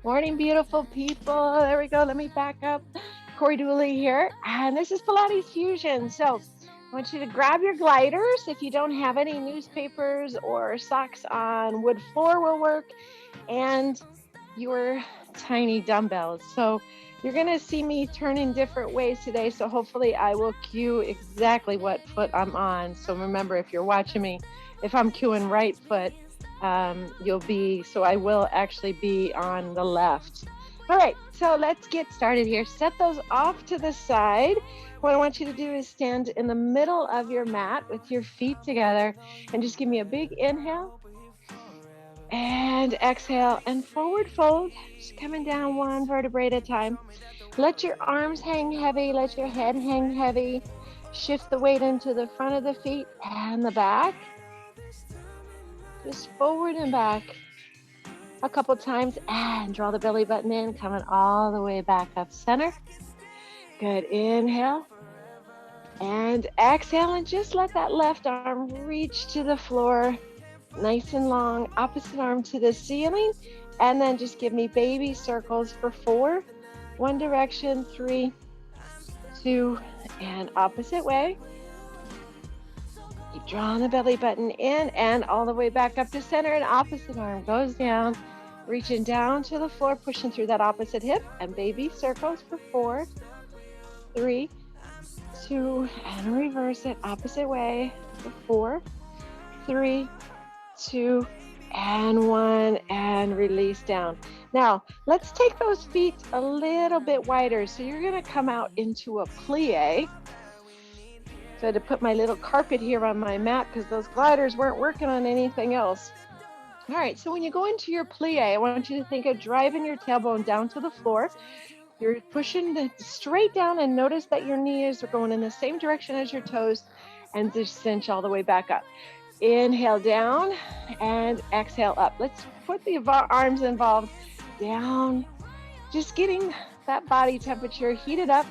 Morning, beautiful people. There we go. Let me back up. Cory here, and this is Pilates Fusion. So I want you to grab your gliders. If you don't have any, newspapers or socks on wood floor will work, and your tiny dumbbells. So you're going to see me turn in different ways today. So hopefully I will cue exactly what foot I'm on. So remember, if you're watching me, if I'm cueing right foot, so I will actually be on the left. All right, so let's get started here. Set those off to the side. What I want you to do is stand in the middle of your mat with your feet together and just give me a big inhale and exhale and forward fold, just coming down one vertebrae at a time. Let your arms hang heavy, let your head hang heavy. Shift the weight into the front of the feet and the back. Just forward and back a couple times and draw the belly button in, coming all the way back up center. Good. Inhale and exhale, and just let that left arm reach to the floor, nice and long. Opposite arm to the ceiling, and then just give me baby circles for 4. One direction, 3, 2, and opposite way. Keep drawing the belly button in and all the way back up to center, and opposite arm goes down, reaching down to the floor, pushing through that opposite hip, and baby circles for 4, 3, 2, and reverse it opposite way for 4, 3, 2, and 1, and release down. Now, let's take those feet a little bit wider. So you're going to come out into a plie. So I had to put my little carpet here on my mat because those gliders weren't working on anything else. All right, so when you go into your plie, I want you to think of driving your tailbone down to the floor. You're pushing straight down, and notice that your knees are going in the same direction as your toes, and just cinch all the way back up. Inhale down and exhale up. Let's put the arms involved down, just getting that body temperature heated up.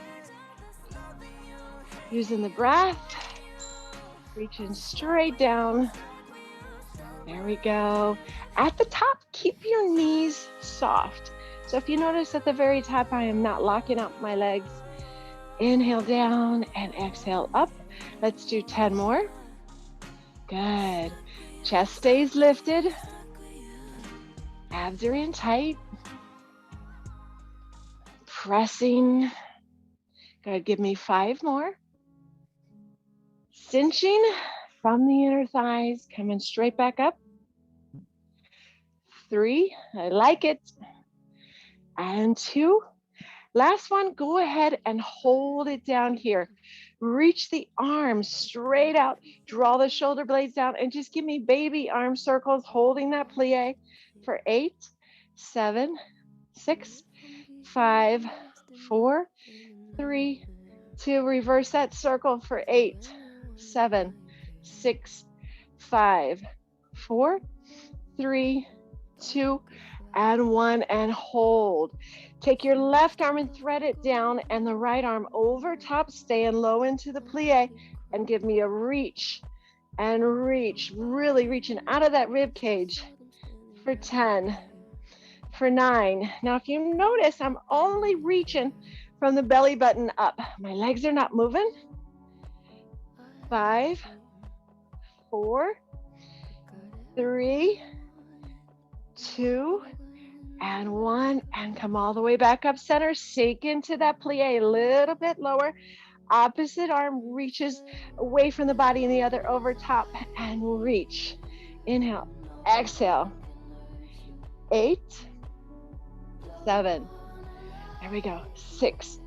Using the breath, reaching straight down. There we go. At the top, keep your knees soft. So if you notice at the very top, I am not locking up my legs. Inhale down and exhale up. Let's do 10 more. Good. Chest stays lifted. Abs are in tight. Pressing. Good. Give me 5 more. Cinching from the inner thighs, coming straight back up. 3, I like it. And 2. Last one, go ahead and hold it down here. Reach the arms straight out, draw the shoulder blades down, and just give me baby arm circles, holding that plie for 8, 7, 6, 5, 4, 3, 2. Reverse that circle for 8, 7, 6, 5, 4, 3, 2, and 1, and hold. Take your left arm and thread it down, and the right arm over top, staying low into the plie, and give me a reach and reach, really reaching out of that rib cage for 10, for 9. Now, if you notice, I'm only reaching from the belly button up. My legs are not moving. 5, 4, 3, 2, and 1, and come all the way back up center. Sink into that plie a little bit lower. Opposite arm reaches away from the body, and the other over top, and reach. Inhale, exhale. 8, 7, there we go. 6,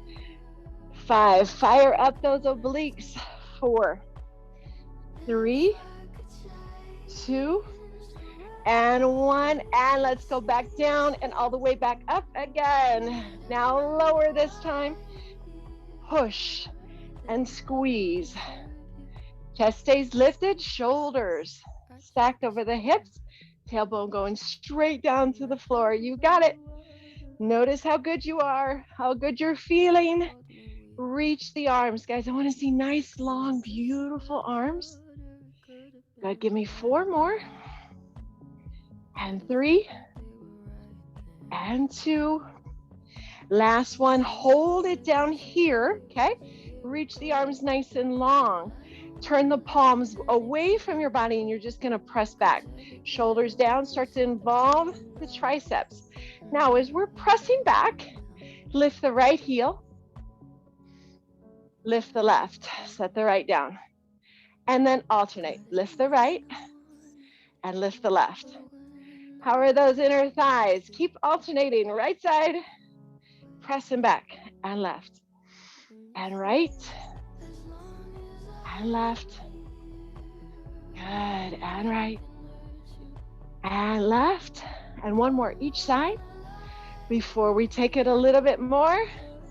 5, fire up those obliques. 4, 3, 2, and 1, and let's go back down and all the way back up again. Now lower this time. Push and squeeze. Chest stays lifted, shoulders stacked over the hips, tailbone going straight down to the floor. You got it. Notice how good you are, how good you're feeling. Reach the arms, guys. I want to see nice, long, beautiful arms. Good. Give me 4 more. And 3, and 2. Last one, hold it down here, okay? Reach the arms nice and long. Turn the palms away from your body and you're just gonna press back. Shoulders down, start to involve the triceps. Now, as we're pressing back, lift the right heel, lift the left, set the right down. And then alternate, lift the right and lift the left. How are those inner thighs? Keep alternating, right side, pressing back and left, and right, and left, good, and right, and left, and one more each side. Before we take it a little bit more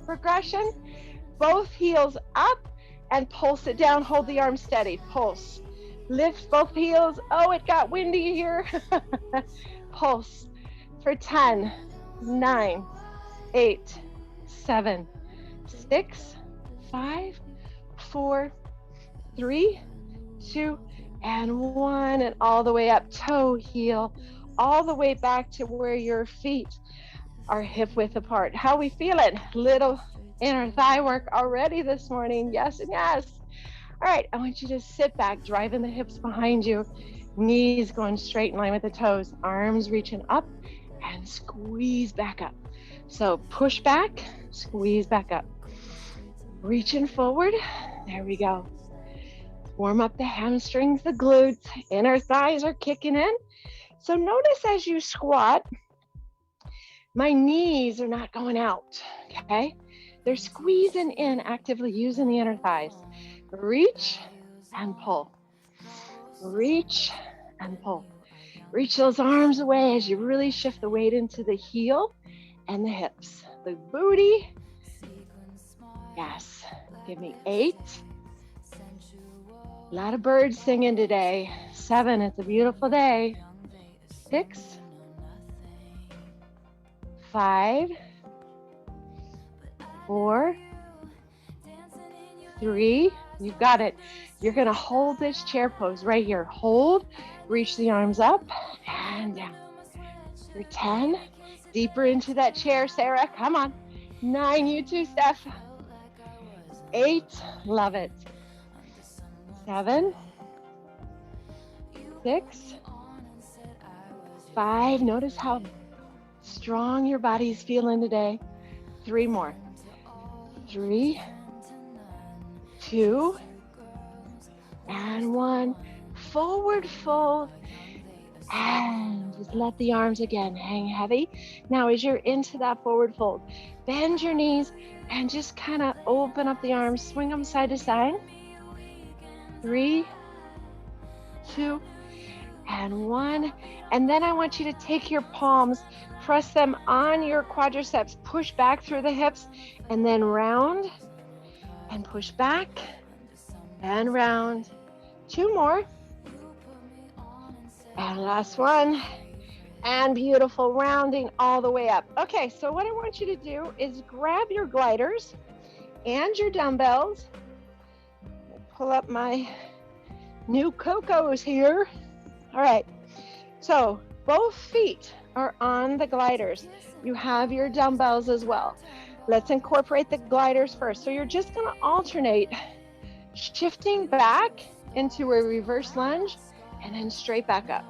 progression, both heels up and pulse it down, hold the arms steady, pulse, lift both heels, oh it got windy here, pulse for 10, 9, 8, 7, 6, 5, 4, 3, 2, and 1, and all the way up, toe, heel, all the way back to where your feet are hip width apart. How we feeling? Little inner thigh work already this morning, yes and yes. All right, I want you to sit back, driving the hips behind you, knees going straight in line with the toes, arms reaching up, and squeeze back up. So push back, squeeze back up. Reaching forward, there we go. Warm up the hamstrings, the glutes, inner thighs are kicking in. So notice as you squat, my knees are not going out, okay? They're squeezing in, actively using the inner thighs. Reach and pull. Reach and pull. Reach those arms away as you really shift the weight into the heel and the hips. The booty. Yes. Give me 8. A lot of birds singing today. 7. It's a beautiful day. 6. 5. 4. 3. You've got it. You're going to hold this chair pose right here. Hold. Reach the arms up and down. For 10. Deeper into that chair, Sarah. Come on. 9. You too, Steph. 8. Love it. 7. 6. 5. Notice how strong your body's feeling today. 3 more. 3, 2, and 1. Forward fold, and just let the arms again hang heavy. Now, as you're into that forward fold, bend your knees and just kind of open up the arms, swing them side to side. 3, 2, and 1. And then I want you to take your palms, press them on your quadriceps, push back through the hips, and then round and push back and round. 2 more. And last one. And beautiful, rounding all the way up. Okay, so what I want you to do is grab your gliders and your dumbbells. Pull up my new Cocos here. All right, so both feet are on the gliders. You have your dumbbells as well. Let's incorporate the gliders first. So you're just gonna alternate shifting back into a reverse lunge and then straight back up.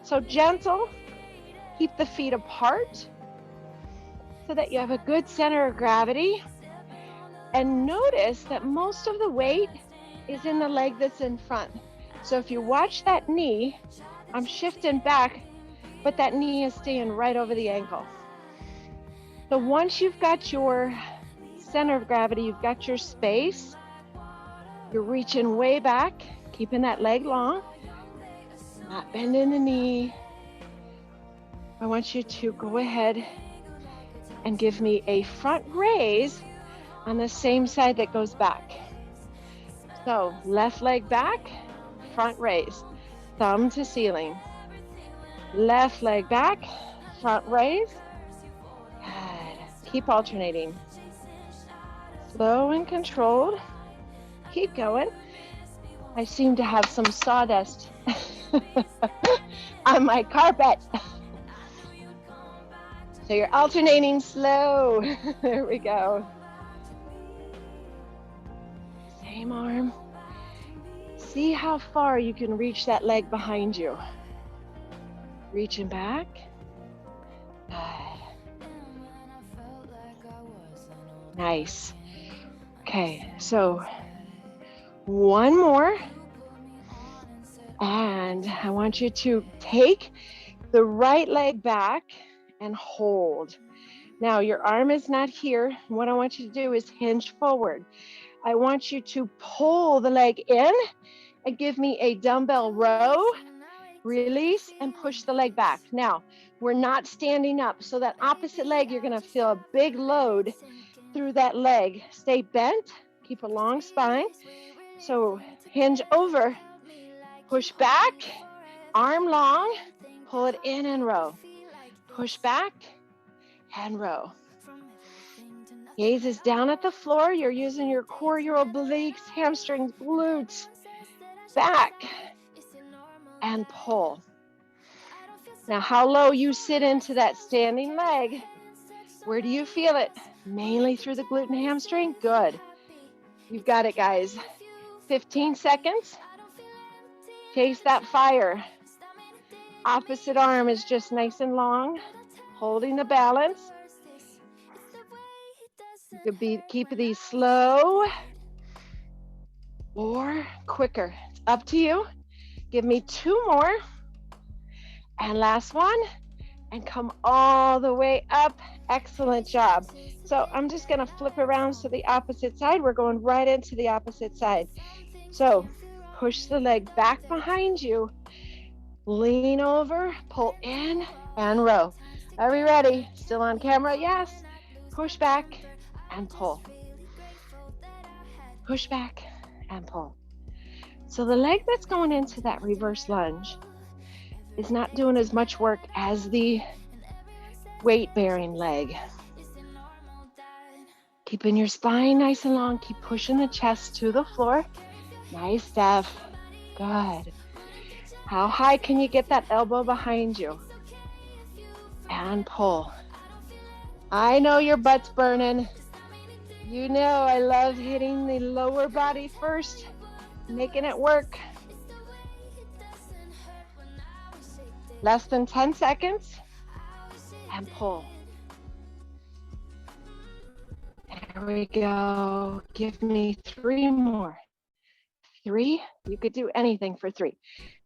So gentle, keep the feet apart so that you have a good center of gravity. And notice that most of the weight is in the leg that's in front. So if you watch that knee, I'm shifting back, but that knee is staying right over the ankle. So once you've got your center of gravity, you've got your space, you're reaching way back, keeping that leg long, not bending the knee. I want you to go ahead and give me a front raise on the same side that goes back. So left leg back, front raise, thumb to ceiling. Left leg back, front raise. Good. Keep alternating. Slow and controlled. Keep going. I seem to have some sawdust on my carpet. So you're alternating slow. There we go. Same arm. See how far you can reach that leg behind you. Reaching back. Good. Nice. Okay, so one more. And I want you to take the right leg back and hold. Now your arm is not here. What I want you to do is hinge forward. I want you to pull the leg in and give me a dumbbell row, release, and push the leg back. Now, we're not standing up, so that opposite leg, you're gonna feel a big load through that leg. Stay bent, keep a long spine. So hinge over, push back, arm long, pull it in and row. Push back and row. Gaze is down at the floor. You're using your core, your obliques, hamstrings, glutes, back, and pull. Now, how low you sit into that standing leg, where do you feel it? Mainly through the glute and hamstring? Good. You've got it, guys. 15 seconds. Chase that fire. Opposite arm is just nice and long, holding the balance. You could keep these slow or quicker. It's up to you. Give me two more. And last one. And come all the way up. Excellent job. So I'm just going to flip around to the opposite side. We're going right into the opposite side. So push the leg back behind you. Lean over, pull in, and row. Are we ready? Still on camera? Yes. Push back and pull. Push back and pull. So the leg that's going into that reverse lunge is not doing as much work as the weight-bearing leg. Keeping your spine nice and long. Keep pushing the chest to the floor. Nice, Steph. Good. How high can you get that elbow behind you? And pull. I know your butt's burning. You know I love hitting the lower body first, making it work. Less than 10 seconds. And pull. There we go. Give me three more. 3. You could do anything for 3.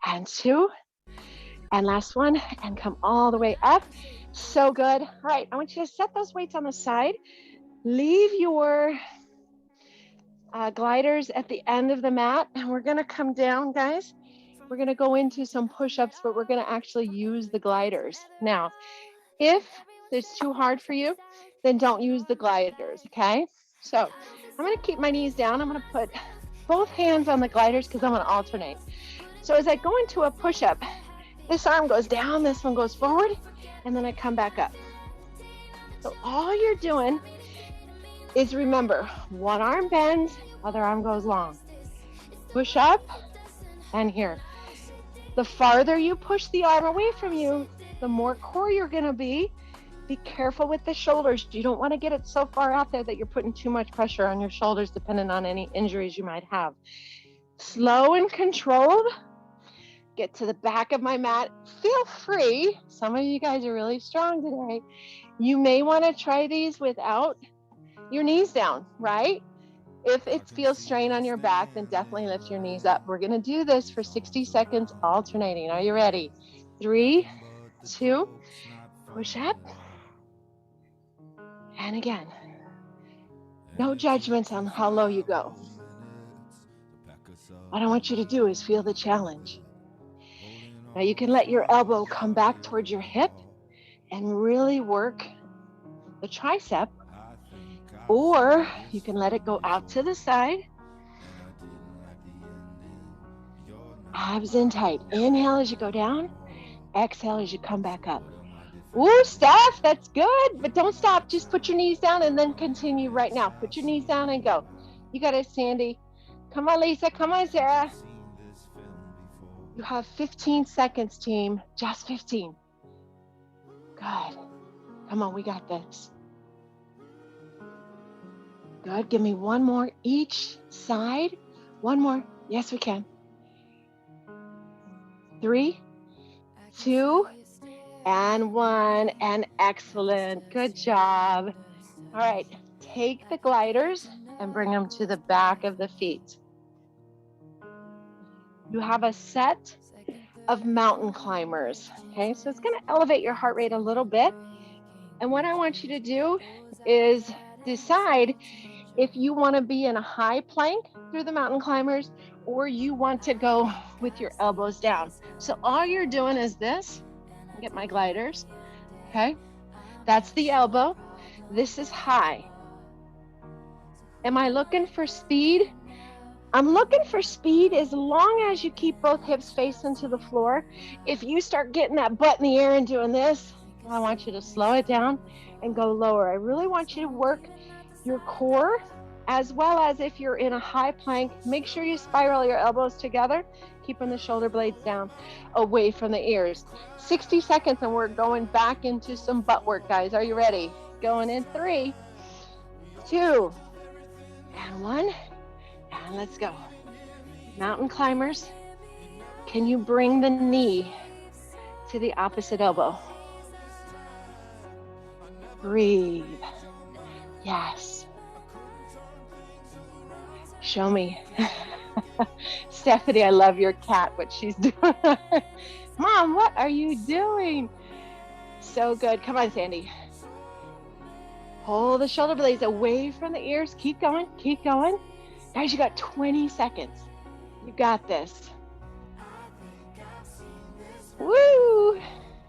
And 2. And last one. And come all the way up. So good. All right. I want you to set those weights on the side. Leave your gliders at the end of the mat. And we're going to come down, guys. We're going to go into some push-ups, but we're going to actually use the gliders. Now, if it's too hard for you, then don't use the gliders, okay? So I'm going to keep my knees down. I'm going to put both hands on the gliders because I'm going to alternate. So as I go into a push-up, this arm goes down, this one goes forward, and then I come back up. So all you're doing is, remember, one arm bends, other arm goes long. Push up, and here. The farther you push the arm away from you, the more core you're going to be. Be careful with the shoulders. You don't want to get it so far out there that you're putting too much pressure on your shoulders, depending on any injuries you might have. Slow and controlled. Get to the back of my mat. Feel free. Some of you guys are really strong today. You may want to try these without your knees down, right? If it feels strain on your back, then definitely lift your knees up. We're going to do this for 60 seconds, alternating. Are you ready? 3, 2, push up. And again, no judgments on how low you go. What I want you to do is feel the challenge. Now you can let your elbow come back towards your hip and really work the tricep, or you can let it go out to the side. Abs in tight. Inhale as you go down. Exhale as you come back up. Ooh, Steph, that's good, but don't stop. Just put your knees down and then continue right now. Put your knees down and go. You got it, Sandy. Come on, Lisa. Come on, Sarah. You have 15 seconds, team. Just 15. Good. Come on, we got this. Good. Give me one more each side. One more. Yes, we can. 3, 2, and 1. And excellent. Good job. All right. Take the gliders and bring them to the back of the feet. You have a set of mountain climbers. Okay, so it's going to elevate your heart rate a little bit. And what I want you to do is decide if you want to be in a high plank through the mountain climbers or you want to go with your elbows down. So all you're doing is this. Get my gliders. Okay, that's the elbow. This is high. Am I looking for speed? I'm looking for speed as long as you keep both hips facing to the floor. If you start getting that butt in the air and doing this, I want you to slow it down and go lower. I really want you to work your core, as well as if you're in a high plank, make sure you spiral your elbows together, keeping the shoulder blades down away from the ears. 60 seconds and we're going back into some butt work, guys. Are you ready? Going in 3, 2, and 1. And let's go. Mountain climbers, can you bring the knee to the opposite elbow? Breathe. Yes. Show me. Stephanie, I love your cat, what she's doing. Mom, what are you doing? So good. Come on, Sandy. Pull the shoulder blades away from the ears. Keep going. Keep going. Guys, you got 20 seconds. You got this. Woo!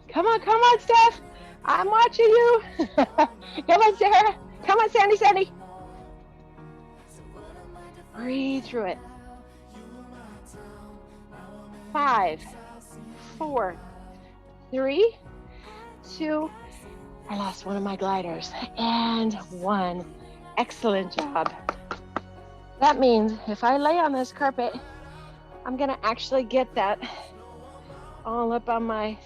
Come on, Steph. I'm watching you. Come on, Sarah. Come on, Sandy. Breathe through it. 5, 4, 3, 2. I lost one of my gliders. And 1. Excellent job. That means if I lay on this carpet, I'm gonna actually get that all up on my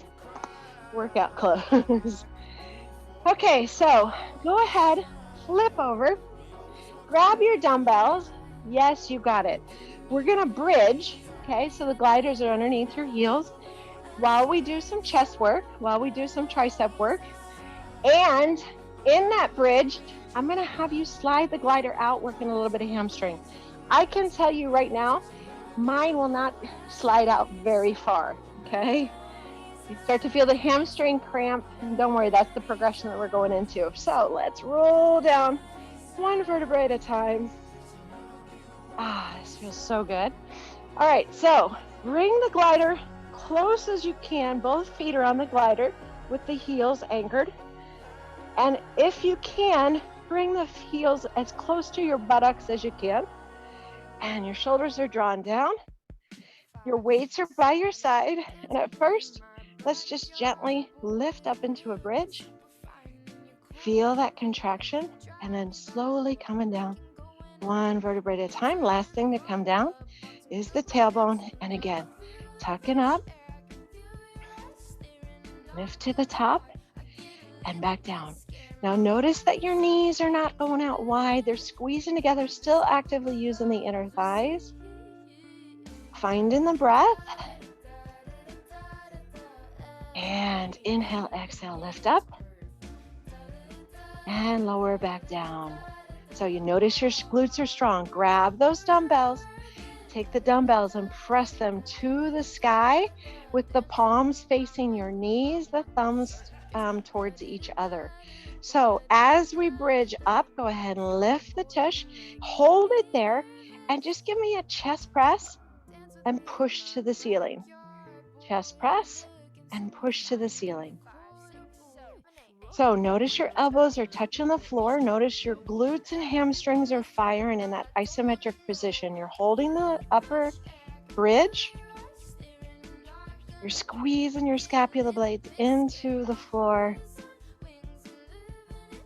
workout clothes. Okay, so go ahead, flip over, grab your dumbbells. Yes, you got it. We're gonna bridge, okay? So the gliders are underneath your heels while we do some chest work, while we do some tricep work. And in that bridge, I'm gonna have you slide the glider out, working a little bit of hamstring. I can tell you right now, mine will not slide out very far, okay? You start to feel the hamstring cramp, and don't worry, that's the progression that we're going into. So let's roll down 1 vertebrae at a time. This feels so good. All right, so bring the glider close as you can. Both feet are on the glider with the heels anchored. And if you can, bring the heels as close to your buttocks as you can. And your shoulders are drawn down. Your weights are by your side. And at first, let's just gently lift up into a bridge. Feel that contraction and then slowly coming down 1 vertebrae at a time. Last thing to come down is the tailbone. And again, tucking up, lift to the top and back down. Now notice that your knees are not going out wide. They're squeezing together, still actively using the inner thighs. Finding the breath. And inhale, exhale, lift up. And lower back down. So you notice your glutes are strong. Grab those dumbbells. Take the dumbbells and press them to the sky with the palms facing your knees, the thumbs towards each other. So as we bridge up, go ahead and lift the tush, hold it there, and just give me a chest press and push to the ceiling. Chest press and push to the ceiling. So notice your elbows are touching the floor. Notice your glutes and hamstrings are firing in that isometric position. You're holding the upper bridge. You're squeezing your scapula blades into the floor.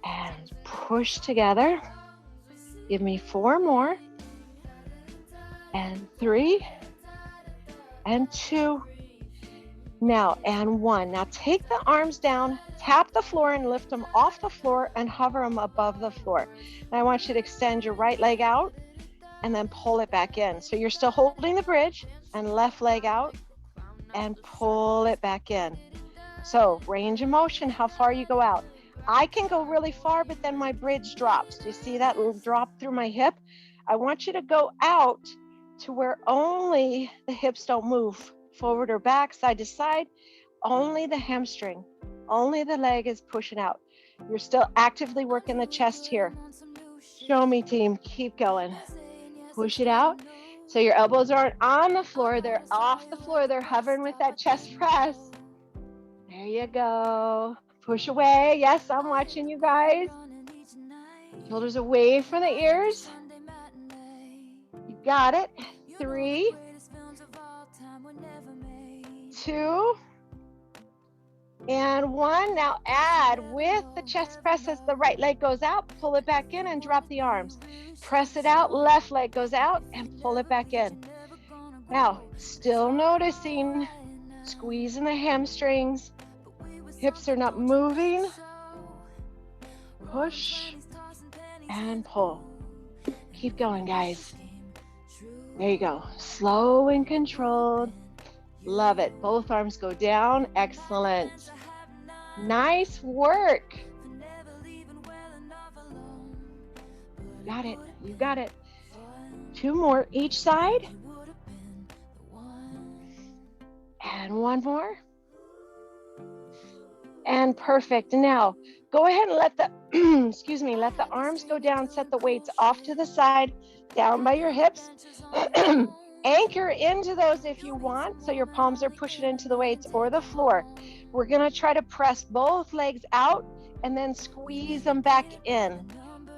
And push together. Give me 4 more. And 3. And 2. Now, and 1. Now take the arms down, tap the floor and lift them off the floor and hover them above the floor. And I want you to extend your right leg out and then pull it back in. So you're still holding the bridge, and left leg out and pull it back in. So range of motion, how far you go out. I can go really far, but then my bridge drops. Do you see that little drop through my hip? I want you to go out to where only the hips don't move forward or back, side to side, only the hamstring, only the leg is pushing out. You're still actively working the chest here. Show me, team, keep going. Push it out. So your elbows aren't on the floor, they're off the floor, they're hovering with that chest press. There you go. Push away. Yes, I'm watching you guys. Shoulders away from the ears. You got it. 3, 2, and 1. Now add with the chest press as the right leg goes out, pull it back in and drop the arms. Press it out, left leg goes out and pull it back in. Now, still noticing, squeezing the hamstrings, hips are not moving. Push and pull. Keep going, guys. There you go. Slow and controlled. Love it. Both arms go down. Excellent. Nice work. Got it. You got it. 2 more each side. And 1 more. And perfect. Now, go ahead and let the, let the arms go down. Set the weights off to the side, down by your hips. Anchor into those if you want, so your palms are pushing into the weights or the floor. We're going to try to press both legs out and then squeeze them back in.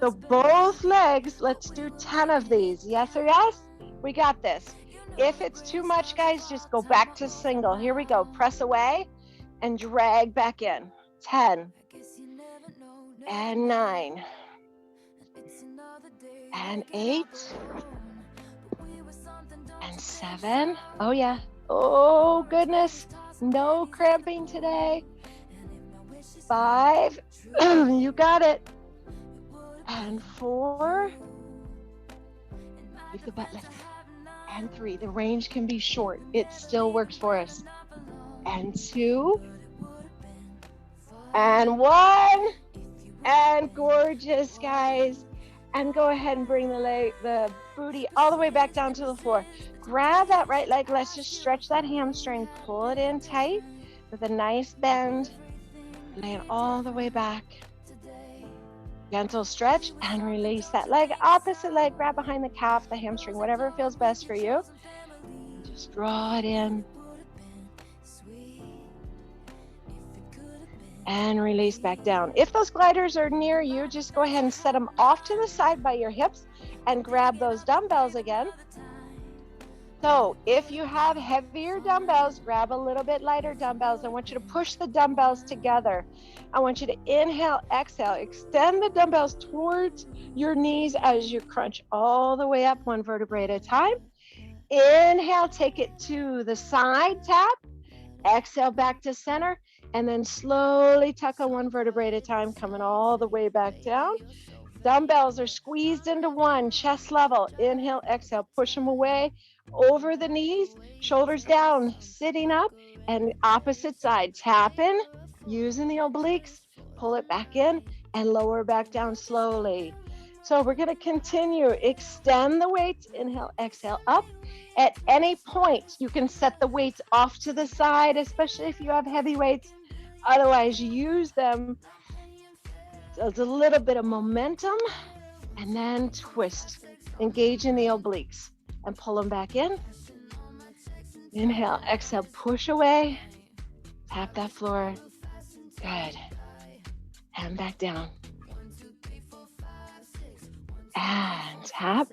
So both legs, let's do 10 of these. Yes or yes? We got this. If it's too much, guys, just go back to single. Here we go. Press away and drag back in. 10 and 9 and 8 and 7. Oh yeah. Oh goodness. No cramping today. 5. You got it. And 4. Keep the butt lifted. And 3. The range can be short. It still works for us. And 2. And 1. And gorgeous, guys. And go ahead and bring the booty all the way back down to the floor. Grab that right leg. Let's just stretch that hamstring. Pull it in tight with a nice bend. Lay it all the way back. Gentle stretch and release that leg. Opposite leg, grab behind the calf, the hamstring, whatever feels best for you. Just draw it in. And release back down. If those gliders are near you, just go ahead and set them off to the side by your hips and grab those dumbbells again. So if you have heavier dumbbells, grab a little bit lighter dumbbells. I want you to push the dumbbells together. I want you to inhale, exhale, extend the dumbbells towards your knees as you crunch all the way up, 1 vertebrae at a time. Inhale, take it to the side, tap. Exhale back to center, and then slowly tuck on 1 vertebrae at a time, coming all the way back down. Dumbbells are squeezed into 1, chest level. Inhale, exhale, push them away over the knees, shoulders down, sitting up, and opposite side, tapping, using the obliques, pull it back in and lower back down slowly. So we're going to continue. Extend the weights. Inhale, exhale, up. At any point, you can set the weights off to the side, especially if you have heavy weights. Otherwise, use them as a little bit of momentum and then twist. Engage in the obliques and pull them back in. Inhale, exhale, push away. Tap that floor. Good. And back down. And tap.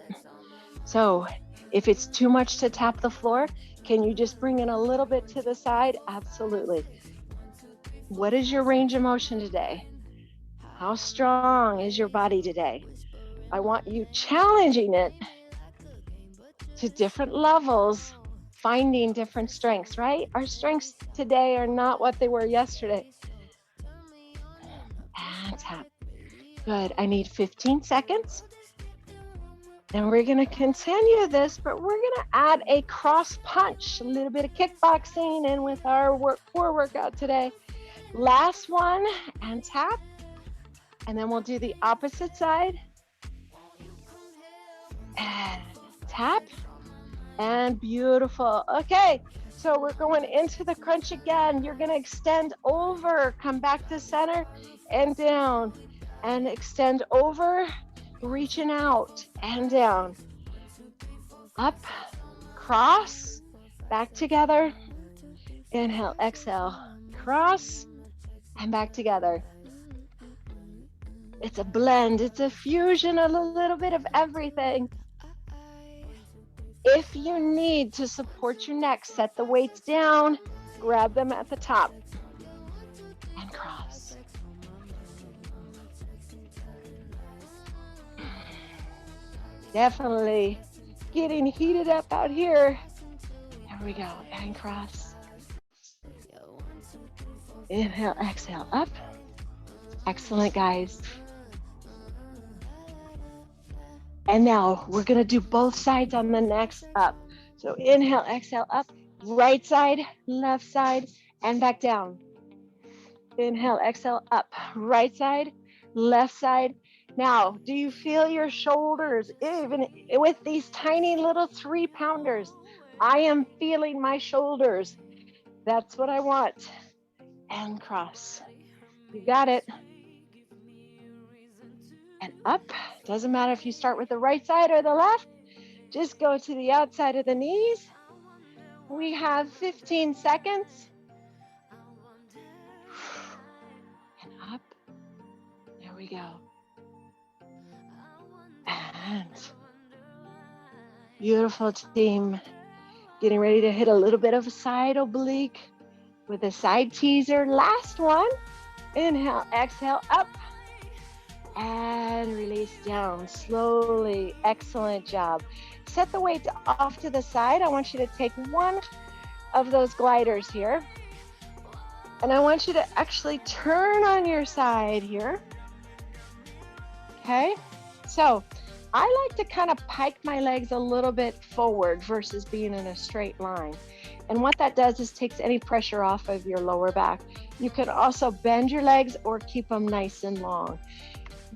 So if it's too much to tap the floor, can you just bring it a little bit to the side? Absolutely. What is your range of motion today? How strong is your body today? I want you challenging it to different levels finding different strengths, right? Our strengths today are not what they were yesterday. And tap. Good. I need 15 seconds. And we're going to continue this, but we're going to add a cross punch, a little bit of kickboxing in with our core workout today. Last one, and tap. And then we'll do the opposite side. And tap. And beautiful. Okay, so we're going into the crunch again. You're going to extend over, come back to center and down, and extend over, reaching out and down. Up, cross, back together. Inhale, exhale, cross, and back together. It's a blend, it's a fusion, a little bit of everything. If you need to support your neck, set the weights down, grab them at the top, and cross. Definitely getting heated up out here. There we go, and cross. Inhale, exhale, up. Excellent, guys. And now we're going to do both sides on the next up. So inhale, exhale, up, right side, left side, and back down. Inhale, exhale, up, right side, left side. Now, do you feel your shoulders, even with these tiny little 3-pounders? I am feeling my shoulders. That's what I want. And cross. You got it. And up. Doesn't matter if you start with the right side or the left. Just go to the outside of the knees. We have 15 seconds. And up. There we go. And beautiful, team. Getting ready to hit a little bit of a side oblique with a side teaser. Last one. Inhale, exhale, up. And release down slowly. Excellent job. Set the weight off to the side. I want you to take one of those gliders here. And I want you to actually turn on your side here. Okay. So I like to kind of pike my legs a little bit forward versus being in a straight line. And what that does is takes any pressure off of your lower back. You can also bend your legs or keep them nice and long.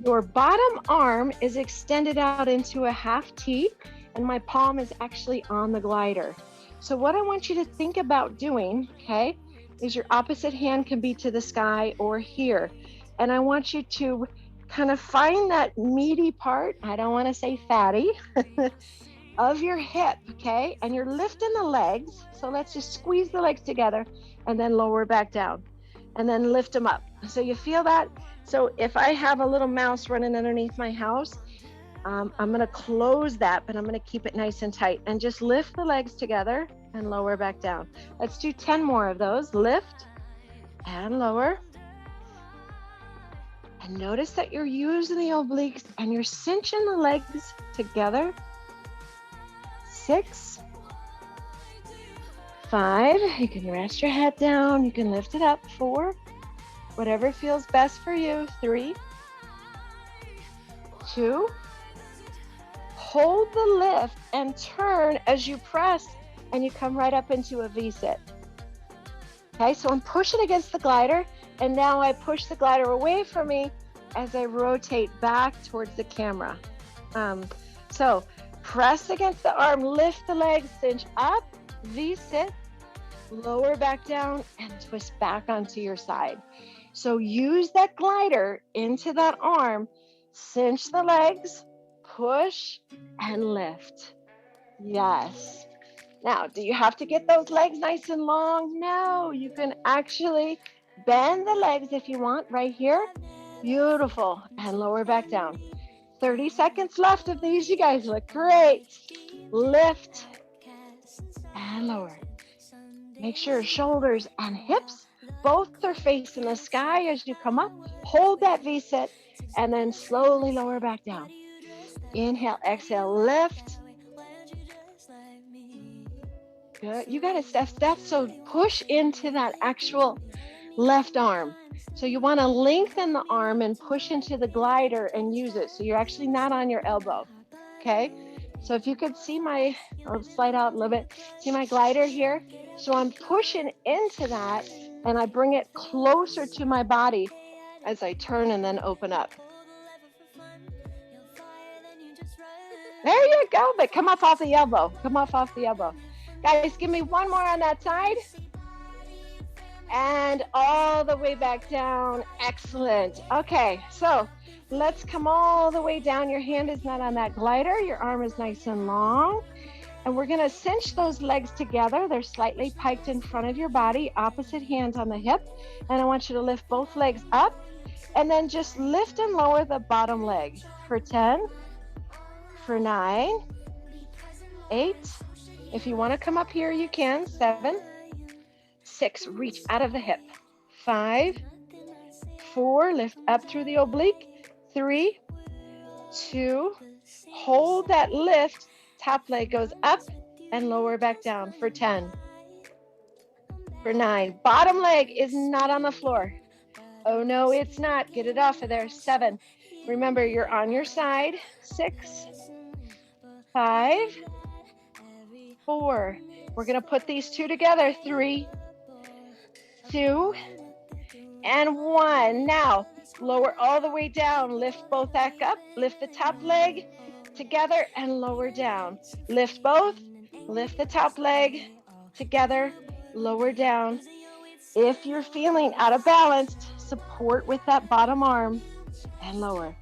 Your bottom arm is extended out into a half T, and my palm is actually on the glider. So what I want you to think about doing, okay, is your opposite hand can be to the sky or here. And I want you to kind of find that meaty part, I don't want to say fatty, of your hip, okay? And you're lifting the legs. So let's just squeeze the legs together and then lower back down and then lift them up. So you feel that? So if I have a little mouse running underneath my house, I'm going to close that, but I'm going to keep it nice and tight and just lift the legs together and lower back down. Let's do 10 more of those. Lift and lower. And notice that you're using the obliques and you're cinching the legs together. 6, 5, you can rest your head down, you can lift it up. 4, whatever feels best for you. 3, 2, hold the lift and turn as you press and you come right up into a V-sit. Okay, so I'm pushing against the glider and now I push the glider away from me as I rotate back towards the camera. So press against the arm, lift the legs, cinch up, V-sit, lower back down, and twist back onto your side. So use that glider into that arm, cinch the legs, push, and lift. Yes. Now, do you have to get those legs nice and long? No, you can actually bend the legs if you want right here. Beautiful. And lower back down. 30 seconds left of these. You guys look great. Lift and lower. Make sure shoulders and hips both are facing the sky as you come up. Hold that V-sit and then slowly lower back down. Inhale, exhale, lift. Good. You got to step. So push into that actual left arm. So you want to lengthen the arm and push into the glider and use it. So you're actually not on your elbow. Okay. So if you could see I'll slide out a little bit. See my glider here? So I'm pushing into that and I bring it closer to my body as I turn and then open up. There you go, but come off the elbow. Come off the elbow. Guys, give me one more on that side. And all the way back down. Excellent. Okay, so let's come all the way down. Your hand is not on that glider. Your arm is nice and long. And we're gonna cinch those legs together. They're slightly piked in front of your body, opposite hands on the hip. And I want you to lift both legs up and then just lift and lower the bottom leg for 10, for 9, 8. If you wanna come up here, you can. 7, 6, reach out of the hip. 5, 4, lift up through the oblique. 3, 2, hold that lift. Top leg goes up and lower back down for 10. For 9, bottom leg is not on the floor. Oh no, it's not. Get it off of there. 7, remember you're on your side. 6, 5, 4. We're gonna put these two together. 3, 2, and 1. Now, lower all the way down. Lift both back up. Lift the top leg together and lower down. Lift both. Lift the top leg together, lower down. If you're feeling out of balance, support with that bottom arm and lower.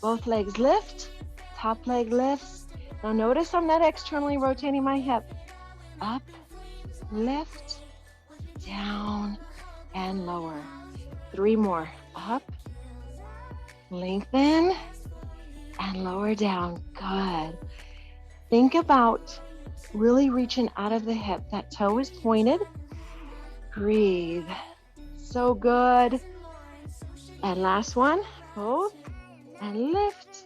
Both legs lift. Top leg lifts. Now notice I'm not externally rotating my hip. Up, lift, down, and lower. 3 more. Up, lengthen, and lower down. Good. Think about really reaching out of the hip. That toe is pointed. Breathe. So good. And last one. Both. And lift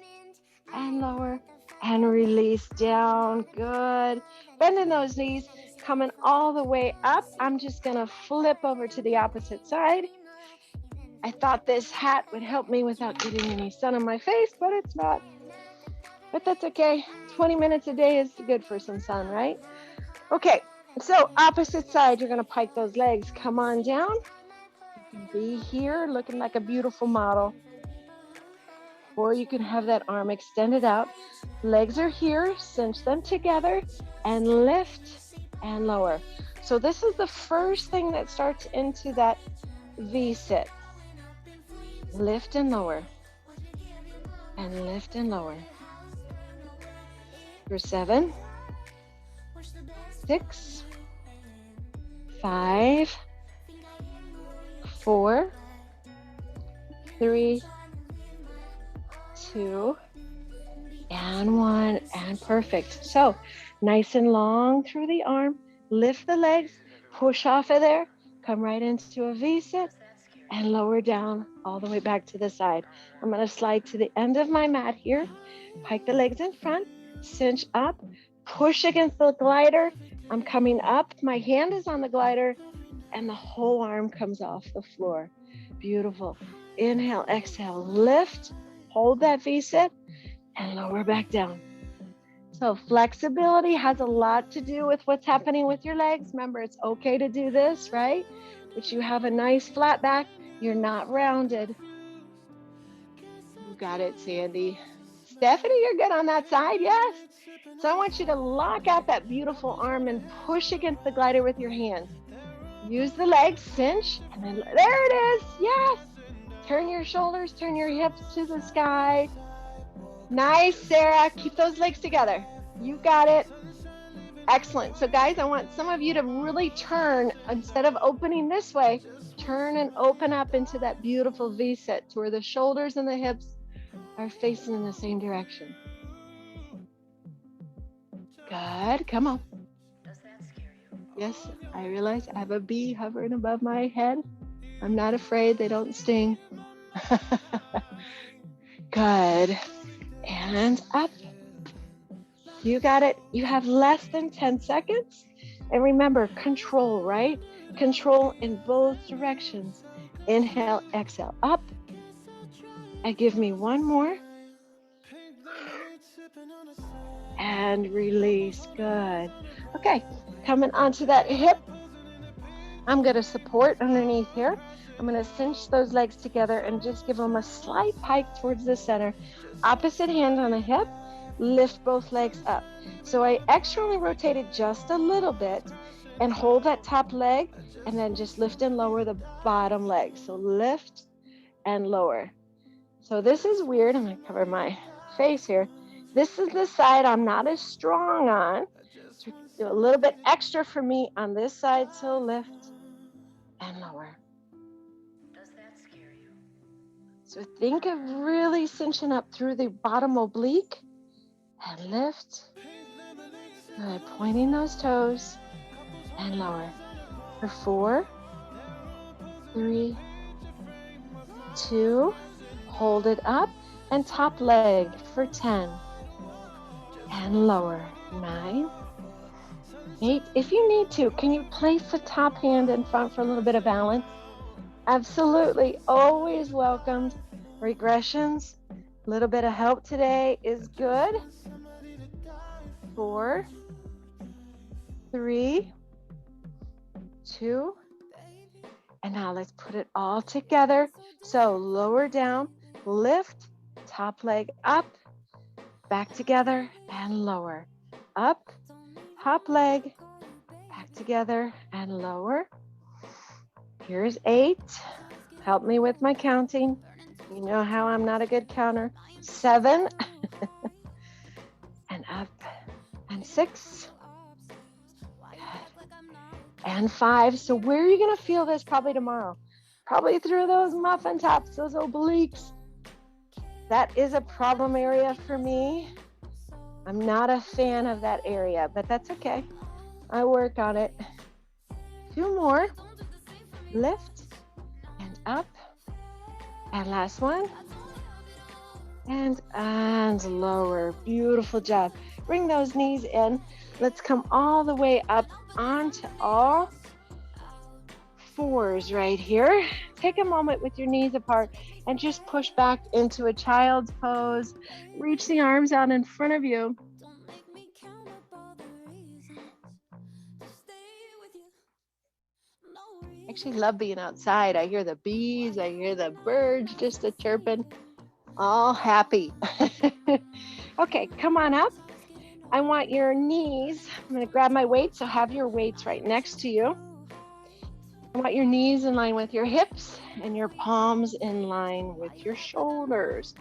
and lower and release down. Good. Bending those knees, coming all the way up. I'm just going to flip over to the opposite side. I thought this hat would help me without getting any sun on my face, but it's not. But that's okay. 20 minutes a day is good for some sun, right? Okay, so opposite side, you're gonna pike those legs. Come on down. You can be here looking like a beautiful model. Or you can have that arm extended out. Legs are here, cinch them together and lift and lower. So this is the first thing that starts into that V-sit. Lift and lower. And lift and lower. For 7, 6, 5, 4, 3, 2, and 1, and perfect. So nice and long through the arm, lift the legs, push off of there, come right into a V-sit, and lower down all the way back to the side. I'm gonna slide to the end of my mat here, pike the legs in front, cinch up, push against the glider. I'm coming up, my hand is on the glider, and the whole arm comes off the floor. Beautiful. Inhale, exhale, lift, hold that V-sit, and lower back down. So flexibility has a lot to do with what's happening with your legs. Remember, it's okay to do this, right? But you have a nice flat back. You're not rounded. You got it, Sandy. Stephanie, you're good on that side, yes? So I want you to lock out that beautiful arm and push against the glider with your hands. Use the legs, cinch, and then there it is, yes! Turn your shoulders, turn your hips to the sky. Nice, Sarah, keep those legs together. You got it. Excellent. So guys, I want some of you to really turn, instead of opening this way, turn and open up into that beautiful V-sit to where the shoulders and the hips are facing in the same direction. Good, come on. Yes, I realize I have a bee hovering above my head. I'm not afraid, they don't sting. Good, and up. You got it. You have less than 10 seconds. And remember, control, right? Control in both directions. Inhale, exhale, up. And give me one more. And release. Good. Okay, coming onto that hip. I'm going to support underneath here. I'm going to cinch those legs together and just give them a slight pike towards the center. Opposite hand on the hip, lift both legs up. So I externally rotated just a little bit and hold that top leg and then just lift and lower the bottom leg. So lift and lower. So this is weird. I'm going to cover my face here. This is the side I'm not as strong on. So do a little bit extra for me on this side. So lift and lower. Does that scare you? So think of really cinching up through the bottom oblique and lift. Good. Pointing those toes and lower. For 4, 3, 2, hold it up, and top leg for 10. And lower. 9, 8. If you need to, can you place the top hand in front for a little bit of balance? Absolutely. Always welcomed. Regressions. A little bit of help today is good. 4, 3, 2. And now let's put it all together. So lower down, lift, top leg up, back together, and lower. Up, top leg, back together, and lower. Here's 8. Help me with my counting. You know how I'm not a good counter. 7. And up. And 6. Good. And 5. So where are you going to feel this probably tomorrow? Probably through those muffin tops, those obliques. That is a problem area for me. I'm not a fan of that area, but that's okay. I work on it. 2 more. Lift and up. And last one. And lower. Beautiful job. Bring those knees in. Let's come all the way up onto all 4s right here. Take a moment with your knees apart and just push back into a child's pose. Reach the arms out in front of you. I actually love being outside. I hear the bees, I hear the birds just a chirping. All happy. Okay, come on up. I want your knees. I'm going to grab my weights, so have your weights right next to you. I want your knees in line with your hips and your palms in line with your shoulders.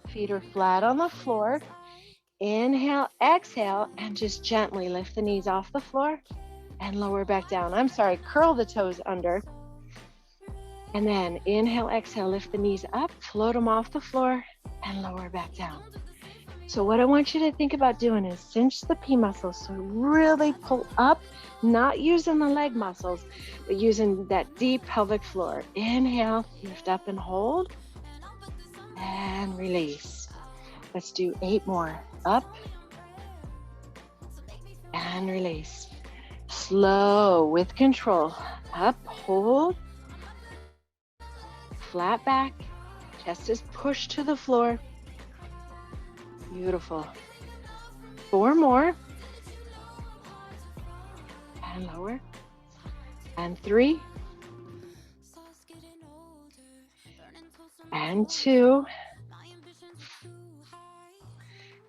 Feet are flat on the floor. Inhale, exhale, and just gently lift the knees off the floor and lower back down. I'm sorry, curl the toes under. And then inhale, exhale, lift the knees up, float them off the floor, and lower back down. So what I want you to think about doing is cinch the P muscles. So really pull up, not using the leg muscles, but using that deep pelvic floor. Inhale, lift up and hold, and release. Let's do 8 more. Up, and release. Slow, with control. Up, hold, flat back, chest is pushed to the floor. Beautiful. 4 more. And lower. And 3. And 2.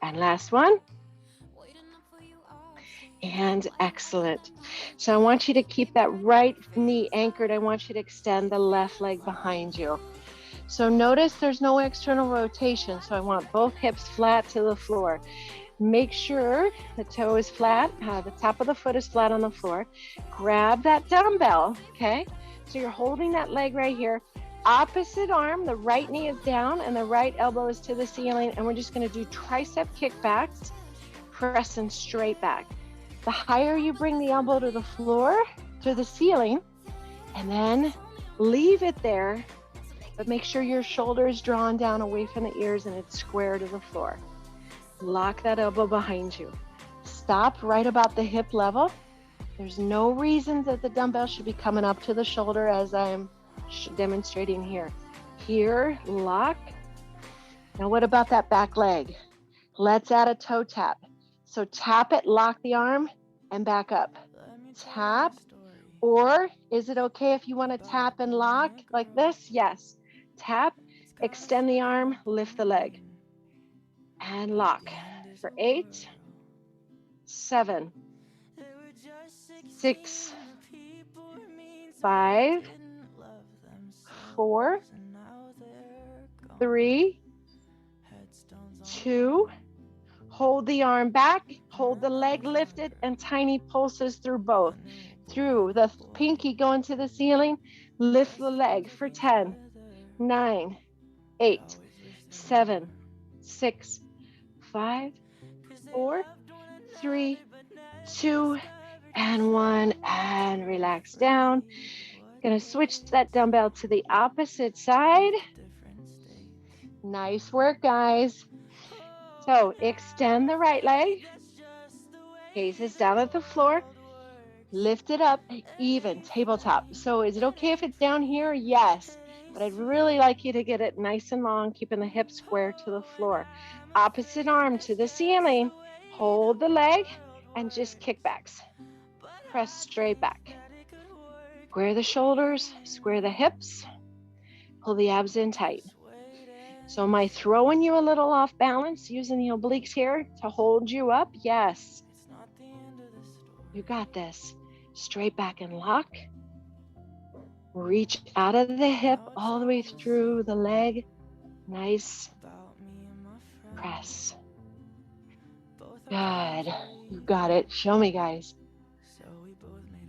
And last one. And excellent. So I want you to keep that right knee anchored. I want you to extend the left leg behind you. So notice there's no external rotation. So I want both hips flat to the floor. Make sure the toe is flat. The top of the foot is flat on the floor. Grab that dumbbell, okay? So you're holding that leg right here. Opposite arm, the right knee is down and the right elbow is to the ceiling. And we're just gonna do tricep kickbacks, pressing straight back. The higher you bring the elbow to the floor, to the ceiling, and then leave it there, but make sure your shoulder is drawn down away from the ears and it's square to the floor. Lock that elbow behind you. Stop right about the hip level There's no reason that the dumbbell should be coming up to the shoulder as I'm demonstrating here. Here, lock. Now what about that back leg? Let's add a toe tap. So tap it, lock the arm, and back up. Tap. Or is it okay if you want to tap and lock like this? Yes. Tap, extend the arm, lift the leg, and lock for 8, 7, 6, 5, 4, 3, 2, hold the arm back, hold the leg lifted, and tiny pulses through both. Through the pinky going to the ceiling, lift the leg for 10, 9, 8, 7, 6, 5, 4, 3, 2, and 1, and relax down. Gonna switch that dumbbell to the opposite side. Nice work, guys. So extend the right leg, gaze is down at the floor, lift it up, even, tabletop. So is it okay if it's down here? Yes, but I'd really like you to get it nice and long, keeping the hips square to the floor. Opposite arm to the ceiling, hold the leg, and just kickbacks. Press straight back. Square the shoulders, square the hips, pull the abs in tight. So am I throwing you a little off balance, using the obliques here to hold you up? Yes. You got this. Straight back and lock. Reach out of the hip all the way through the leg. Nice. Press. Good. You got it. Show me, guys.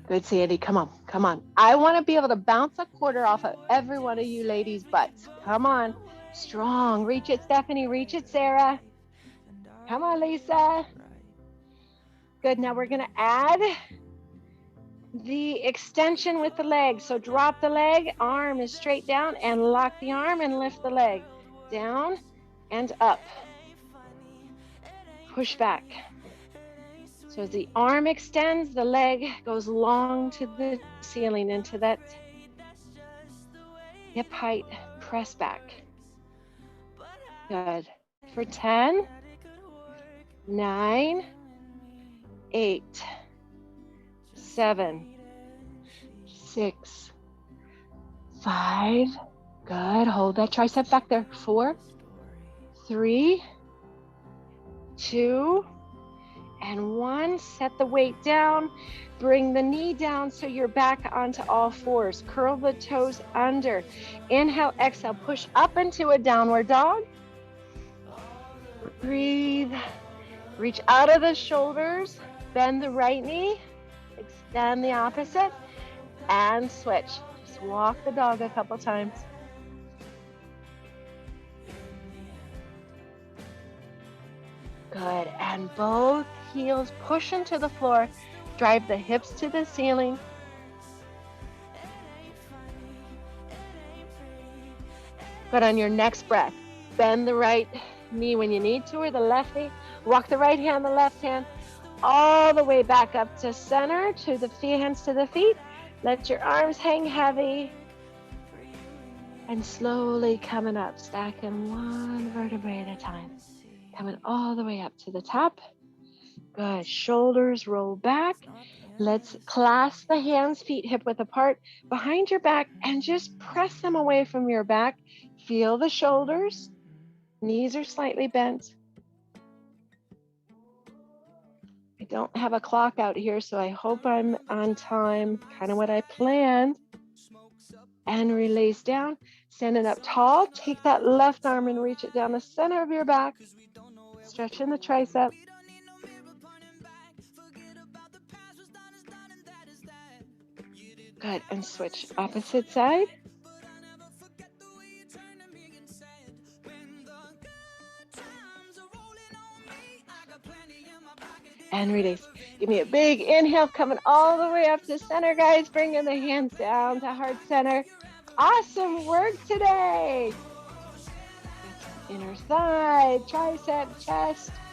Good, Sandy. Come on. Come on. I want to be able to bounce a quarter off of every one of you ladies' butts. Come on. Strong. Reach it, Stephanie. Reach it, Sarah. Come on, Lisa. Good. Now we're going to add the extension with the leg. So drop the leg, arm is straight down, and lock the arm and lift the leg. Down and up. Push back. So as the arm extends, the leg goes long to the ceiling into that hip height. Press back. Good. For 10, 9, 8, 7, 6, 5. Good. Hold that tricep back there. 4, 3, 2, and 1. Set the weight down. Bring the knee down so you're back onto all fours. Curl the toes under. Inhale, exhale. Push up into a downward dog. Breathe. Reach out of the shoulders. Bend the right knee. Extend the opposite. And switch. Just walk the dog a couple times. Good. And both heels push into the floor. Drive the hips to the ceiling. Good. On your next breath, bend the right knee when you need to, or the left knee. Walk the right hand, the left hand, all the way back up to center, to the hands to the feet. Let your arms hang heavy. And slowly coming up, stacking one vertebrae at a time. Coming all the way up to the top. Good. Shoulders roll back. Let's clasp the hands, feet hip width apart behind your back and just press them away from your back. Feel the shoulders. Knees are slightly bent. I don't have a clock out here, so I hope I'm on time, kind of what I planned. And release down. Standing up tall, take that left arm and reach it down the center of your back. Stretching the tricep. Good, and switch opposite side. And release. Give me a big inhale, coming all the way up to center, guys. Bringing the hands down to heart center. Awesome work today. Inner thigh, tricep, chest.